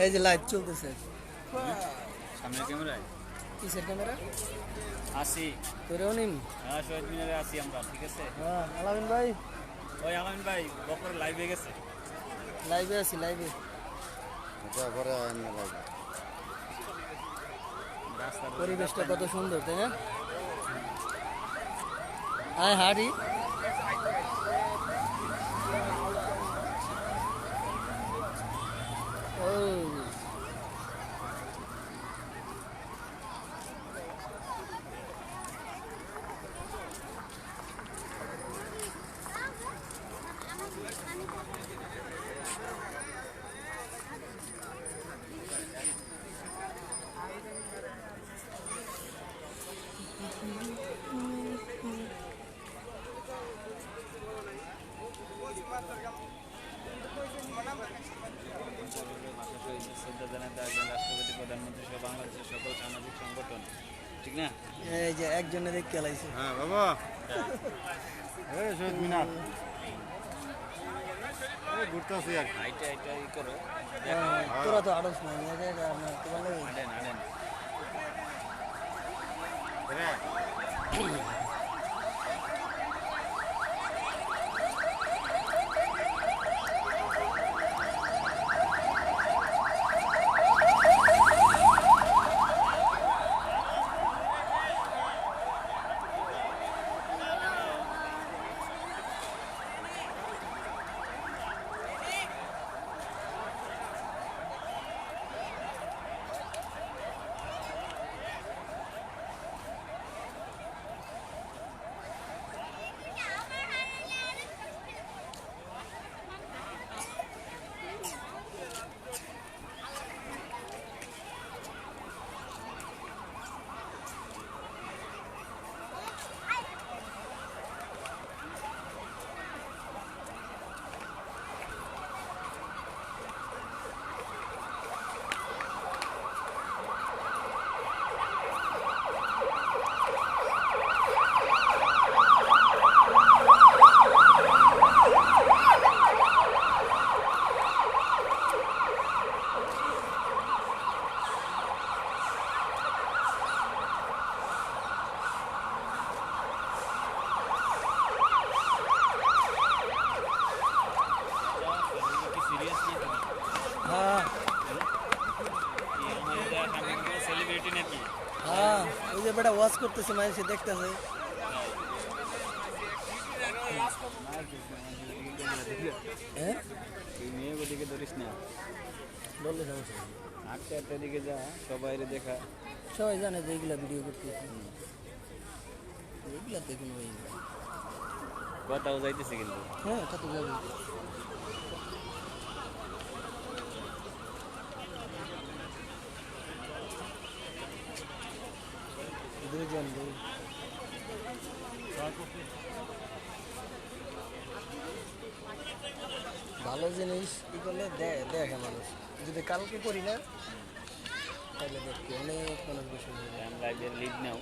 এই যে লাইভ চলতেছে সামনের ক্যামেরায় কিসের ক্যামেরা আসি তোরেও নিম হ্যাঁ শহীদ মিনারে আসি আমরা ঠিক আছে হ্যাঁ আলামিন ভাই ওই আলামিন ভাই বপর লাইভে গেছে লাইভে আছি লাইভে পরিবেশটা কত সুন্দর তাই না আয় হাড়ি ও রাষ্ট্রপতি প্রধানমন্ত্রী সহ বাংলাদেশের সকল সামাজিক সংগঠন ঠিক না এই যে একজনে দেখতে লাইছে হ্যাঁ বাবা শহীদ মিনার ঘুরতে আসি আর এইটা ই করো তোরা তো আড়স না তোমার লাগে আনেন আনেন হ্যাঁ সেলিব্রিটি নাকি হ্যাঁ ওই যে বেটা ওয়াচ করতেছে মানুষে দেখতেছে হ্যাঁ তুই মেয়ে ওদিকে ধরিস না বললে সমস্যা নেই। আটটা আটটার দিকে যা সবাই দেখা সবাই জানে যে এইগুলা ভিডিও করতেছে এইগুলা দেখুন ভাই কথাও যাইতেছে কিন্তু হ্যাঁ কত যাবে দুজন দুই ভালো জিনিস কি করলে দেখে মানুষ যদি কালকে করি না তাহলে দেখতে অনেক মানুষ বেশি লাইভের লিড নাও